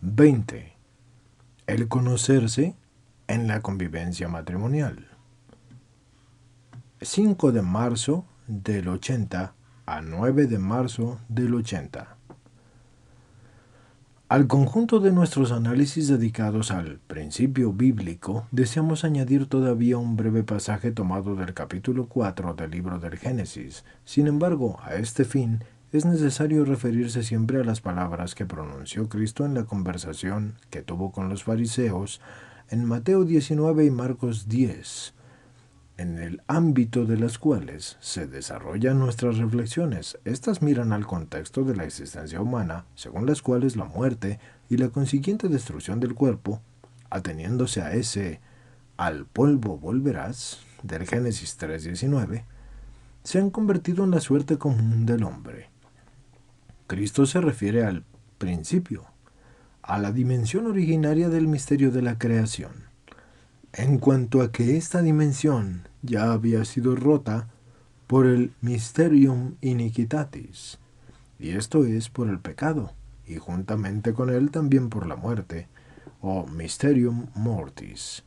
20. El conocerse en la convivencia matrimonial. 5 de marzo del 80 a 9 de marzo del 80. Al conjunto de nuestros análisis dedicados al principio bíblico, deseamos añadir todavía un breve pasaje tomado del capítulo 4 del libro del Génesis. Sin embargo, a este fin, es necesario referirse siempre a las palabras que pronunció Cristo en la conversación que tuvo con los fariseos en Mateo 19 y Marcos 10, en el ámbito de las cuales se desarrollan nuestras reflexiones. Estas miran al contexto de la existencia humana, según las cuales la muerte y la consiguiente destrucción del cuerpo, ateniéndose a ese «al polvo volverás» del Génesis 3:19, se han convertido en la suerte común del hombre. Cristo se refiere al principio, a la dimensión originaria del misterio de la creación. En cuanto a que esta dimensión ya había sido rota por el mysterium iniquitatis, y esto es por el pecado, y juntamente con él también por la muerte, o mysterium mortis.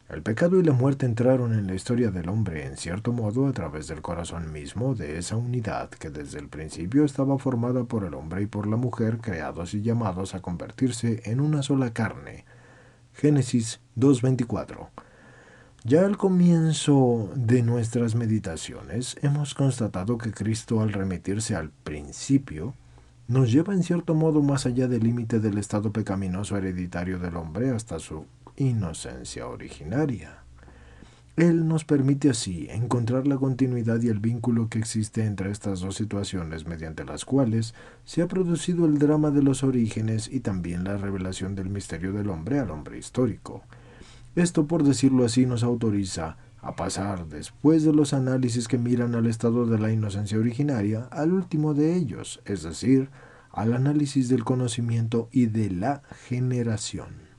El pecado y la muerte entraron en la historia del hombre en cierto modo a través del corazón mismo de esa unidad que desde el principio estaba formada por el hombre y por la mujer, creados y llamados a convertirse en una sola carne. Génesis 2:24. Ya al comienzo de nuestras meditaciones hemos constatado que Cristo, al remitirse al principio, nos lleva en cierto modo más allá del límite del estado pecaminoso hereditario del hombre hasta su inocencia originaria. Él nos permite así encontrar la continuidad y el vínculo que existe entre estas dos situaciones mediante las cuales se ha producido el drama de los orígenes y también la revelación del misterio del hombre al hombre histórico. Esto, por decirlo así, nos autoriza a pasar, después de los análisis que miran al estado de la inocencia originaria, al último de ellos, es decir, al análisis del conocimiento y de la generación.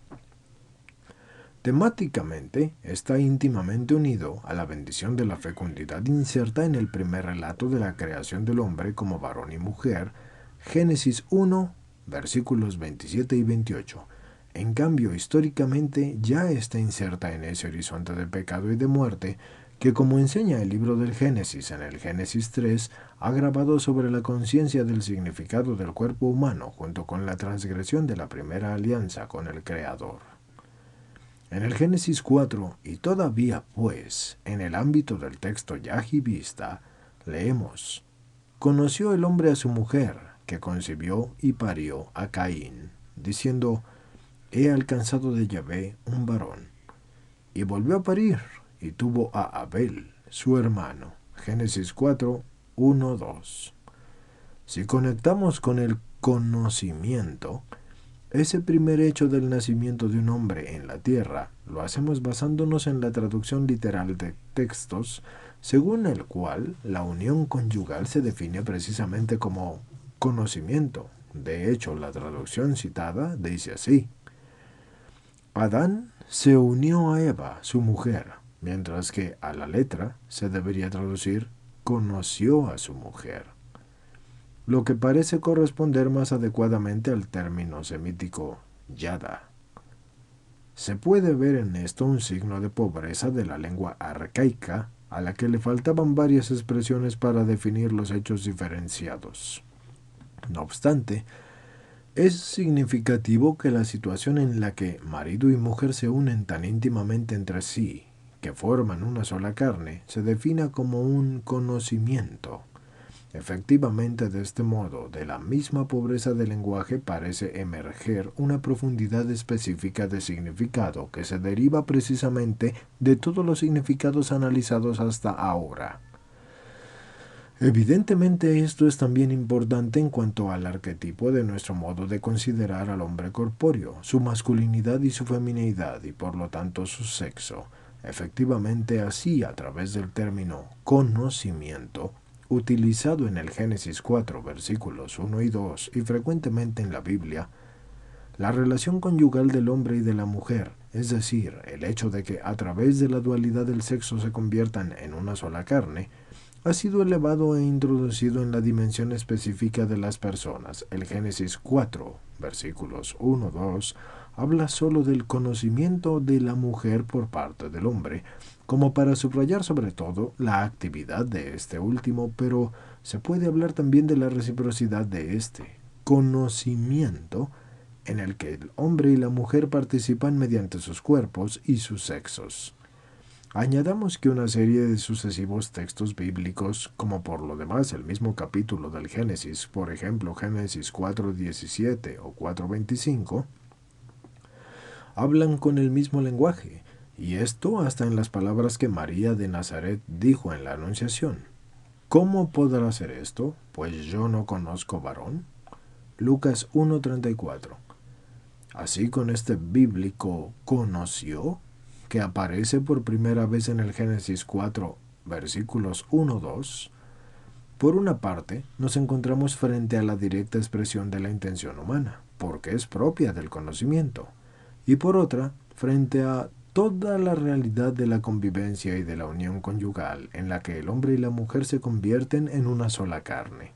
Temáticamente, está íntimamente unido a la bendición de la fecundidad inserta en el primer relato de la creación del hombre como varón y mujer, Génesis 1, versículos 27 y 28. En cambio, históricamente ya está inserta en ese horizonte de pecado y de muerte que, como enseña el libro del Génesis en el Génesis 3, ha grabado sobre la conciencia del significado del cuerpo humano junto con la transgresión de la primera alianza con el Creador. En el Génesis 4, y todavía pues, en el ámbito del texto yahivista, leemos: «Conoció el hombre a su mujer, que concibió y parió a Caín, diciendo, he alcanzado de Yahvé un varón. Y volvió a parir, y tuvo a Abel, su hermano». Génesis 4, 1, 2. Si conectamos con el conocimiento, ese primer hecho del nacimiento de un hombre en la tierra, lo hacemos basándonos en la traducción literal de textos, según el cual la unión conyugal se define precisamente como conocimiento. De hecho, la traducción citada dice así: Adán se unió a Eva, su mujer, mientras que a la letra se debería traducir conoció a su mujer, lo que parece corresponder más adecuadamente al término semítico yada. Se puede ver en esto un signo de pobreza de la lengua arcaica, a la que le faltaban varias expresiones para definir los hechos diferenciados. No obstante, es significativo que la situación en la que marido y mujer se unen tan íntimamente entre sí, que forman una sola carne, se defina como un conocimiento. Efectivamente, de este modo, de la misma pobreza del lenguaje parece emerger una profundidad específica de significado que se deriva precisamente de todos los significados analizados hasta ahora. Evidentemente, esto es también importante en cuanto al arquetipo de nuestro modo de considerar al hombre corpóreo, su masculinidad y su feminidad, y por lo tanto su sexo. Efectivamente, así, a través del término conocimiento, utilizado en el Génesis 4, versículos 1 y 2, y frecuentemente en la Biblia, la relación conyugal del hombre y de la mujer, es decir, el hecho de que a través de la dualidad del sexo se conviertan en una sola carne, ha sido elevado e introducido en la dimensión específica de las personas. El Génesis 4, versículos 1-2, habla solo del conocimiento de la mujer por parte del hombre, como para subrayar sobre todo la actividad de este último, pero se puede hablar también de la reciprocidad de este conocimiento en el que el hombre y la mujer participan mediante sus cuerpos y sus sexos. Añadamos que una serie de sucesivos textos bíblicos, como por lo demás el mismo capítulo del Génesis, por ejemplo Génesis 4:17 o 4:25, hablan con el mismo lenguaje, y esto hasta en las palabras que María de Nazaret dijo en la Anunciación. ¿Cómo podrá hacer esto? Pues yo no conozco varón. Lucas 1:34. Así con este bíblico conoció, que aparece por primera vez en el Génesis 4, versículos 1-2, por una parte, nos encontramos frente a la directa expresión de la intención humana, porque es propia del conocimiento, y por otra, frente a toda la realidad de la convivencia y de la unión conyugal, en la que el hombre y la mujer se convierten en una sola carne.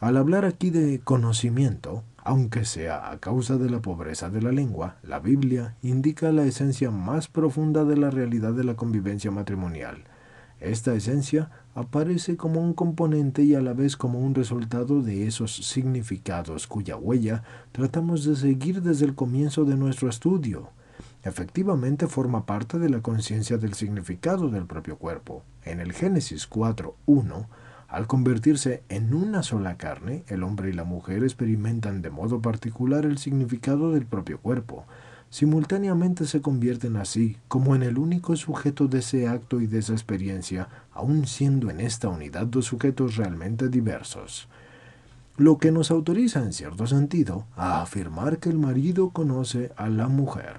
Al hablar aquí de conocimiento, aunque sea a causa de la pobreza de la lengua, la Biblia indica la esencia más profunda de la realidad de la convivencia matrimonial. Esta esencia aparece como un componente y a la vez como un resultado de esos significados cuya huella tratamos de seguir desde el comienzo de nuestro estudio. Efectivamente forma parte de la conciencia del significado del propio cuerpo. En el Génesis 4:1, al convertirse en una sola carne, el hombre y la mujer experimentan de modo particular el significado del propio cuerpo. Simultáneamente se convierten así como en el único sujeto de ese acto y de esa experiencia, aun siendo en esta unidad dos sujetos realmente diversos. Lo que nos autoriza, en cierto sentido, a afirmar que el marido conoce a la mujer.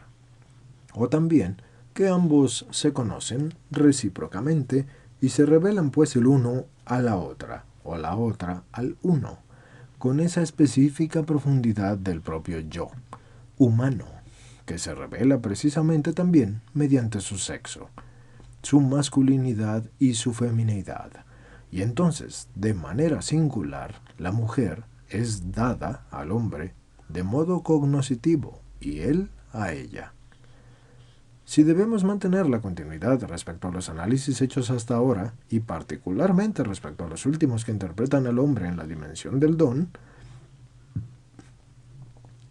O también que ambos se conocen recíprocamente y se revelan pues el uno a la otra, o la otra al uno, con esa específica profundidad del propio yo humano, que se revela precisamente también mediante su sexo, su masculinidad y su feminidad. Y entonces, de manera singular, la mujer es dada al hombre de modo cognoscitivo y él a ella. Si debemos mantener la continuidad respecto a los análisis hechos hasta ahora, y particularmente respecto a los últimos que interpretan al hombre en la dimensión del don,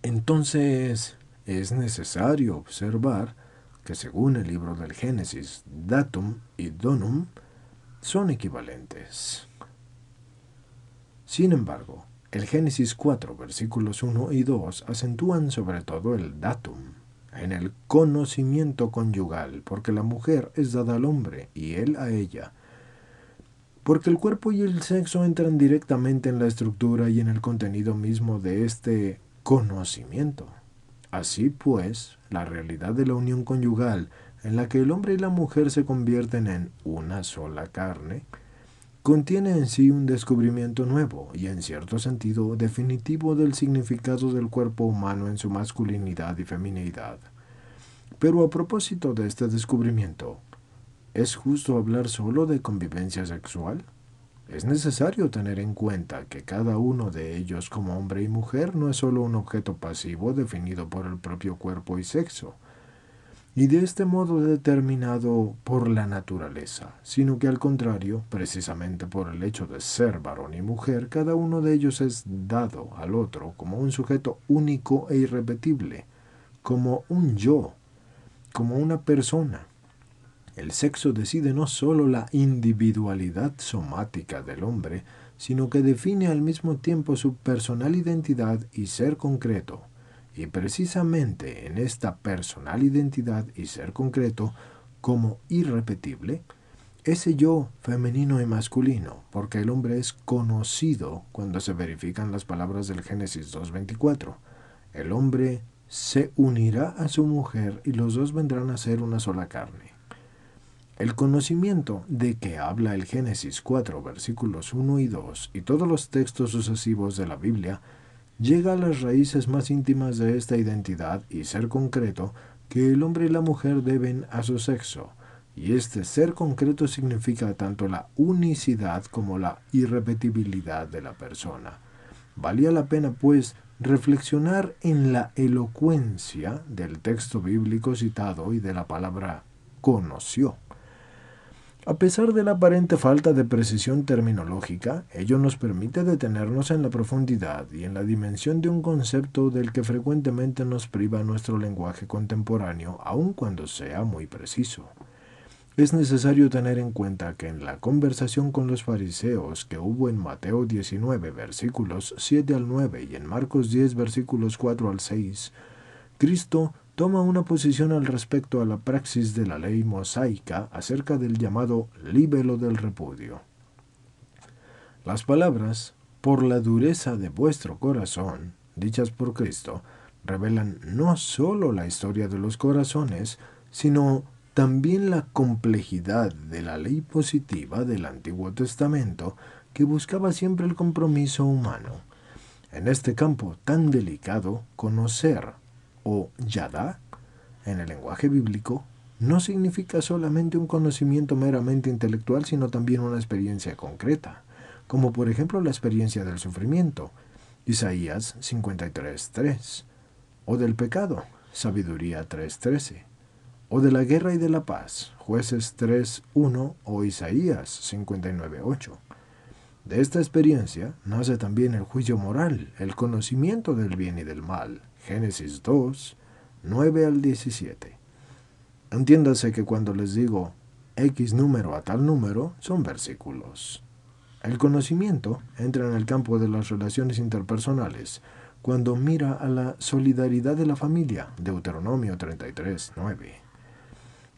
entonces es necesario observar que según el libro del Génesis, datum y donum son equivalentes. Sin embargo, el Génesis 4, versículos 1 y 2 acentúan sobre todo el datum, en el conocimiento conyugal, porque la mujer es dada al hombre y él a ella, porque el cuerpo y el sexo entran directamente en la estructura y en el contenido mismo de este conocimiento. Así pues, la realidad de la unión conyugal, en la que el hombre y la mujer se convierten en una sola carne, contiene en sí un descubrimiento nuevo y en cierto sentido definitivo del significado del cuerpo humano en su masculinidad y feminidad. Pero a propósito de este descubrimiento, ¿es justo hablar solo de convivencia sexual? Es necesario tener en cuenta que cada uno de ellos como hombre y mujer no es solo un objeto pasivo definido por el propio cuerpo y sexo, y de este modo determinado por la naturaleza, sino que al contrario, precisamente por el hecho de ser varón y mujer, cada uno de ellos es dado al otro como un sujeto único e irrepetible, como un yo, como una persona. El sexo decide no solo la individualidad somática del hombre, sino que define al mismo tiempo su personal identidad y ser concreto. Y precisamente en esta personal identidad y ser concreto, como irrepetible, ese yo femenino y masculino, porque el hombre es conocido cuando se verifican las palabras del Génesis 2:24. El hombre se unirá a su mujer y los dos vendrán a ser una sola carne. El conocimiento de que habla el Génesis 4, versículos 1 y 2 y todos los textos sucesivos de la Biblia llega a las raíces más íntimas de esta identidad y ser concreto que el hombre y la mujer deben a su sexo, y este ser concreto significa tanto la unicidad como la irrepetibilidad de la persona. Valía la pena, pues, reflexionar en la elocuencia del texto bíblico citado y de la palabra conoció. A pesar de la aparente falta de precisión terminológica, ello nos permite detenernos en la profundidad y en la dimensión de un concepto del que frecuentemente nos priva nuestro lenguaje contemporáneo, aun cuando sea muy preciso. Es necesario tener en cuenta que en la conversación con los fariseos que hubo en Mateo 19, versículos 7 al 9 y en Marcos 10, versículos 4 al 6, Cristo toma una posición al respecto a la praxis de la ley mosaica acerca del llamado libelo del repudio. Las palabras, por la dureza de vuestro corazón, dichas por Cristo, revelan no sólo la historia de los corazones, sino también la complejidad de la ley positiva del Antiguo Testamento que buscaba siempre el compromiso humano. En este campo tan delicado, conocer o yadá, en el lenguaje bíblico, no significa solamente un conocimiento meramente intelectual, sino también una experiencia concreta, como por ejemplo la experiencia del sufrimiento, Isaías 53:3, o del pecado, Sabiduría 3:13, o de la guerra y de la paz, Jueces 3:1 o Isaías 59:8. De esta experiencia nace también el juicio moral, el conocimiento del bien y del mal, Génesis 2, 9 al 17. Entiéndase que cuando les digo X número a tal número, son versículos. El conocimiento entra en el campo de las relaciones interpersonales cuando mira a la solidaridad de la familia, Deuteronomio 33, 9.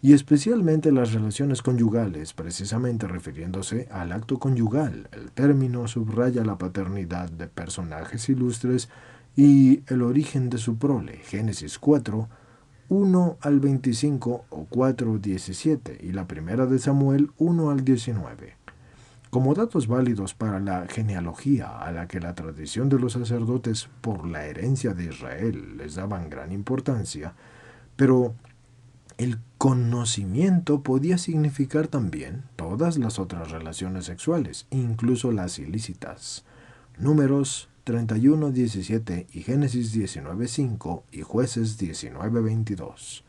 Y especialmente las relaciones conyugales, precisamente refiriéndose al acto conyugal. El término subraya la paternidad de personajes ilustres y el origen de su prole, Génesis 4, 1 al 25 o 4, 17, y la primera de Samuel 1 al 19. Como datos válidos para la genealogía a la que la tradición de los sacerdotes por la herencia de Israel les daban gran importancia, pero el conocimiento podía significar también todas las otras relaciones sexuales, incluso las ilícitas. Números 31:17 y Génesis 19:5 y Jueces 19:22.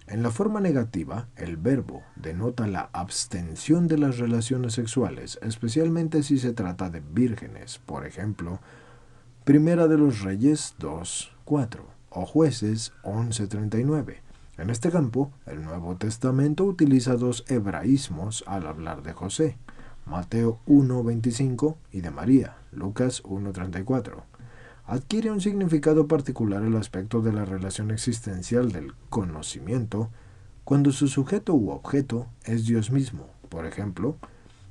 En la forma negativa, el verbo denota la abstención de las relaciones sexuales, especialmente si se trata de vírgenes, por ejemplo, Primera de los Reyes 2:4 o Jueces 11:39. En este campo, el Nuevo Testamento utiliza dos hebraísmos al hablar de José, Mateo 1:25 y de María, Lucas 1:34. Adquiere un significado particular el aspecto de la relación existencial del conocimiento cuando su sujeto u objeto es Dios mismo, por ejemplo,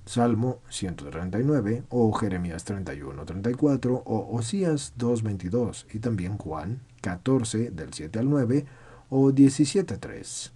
Salmo 139 o Jeremías 31:34 o Osías 2:22 y también Juan 14 del 7 al 9 o 17:3.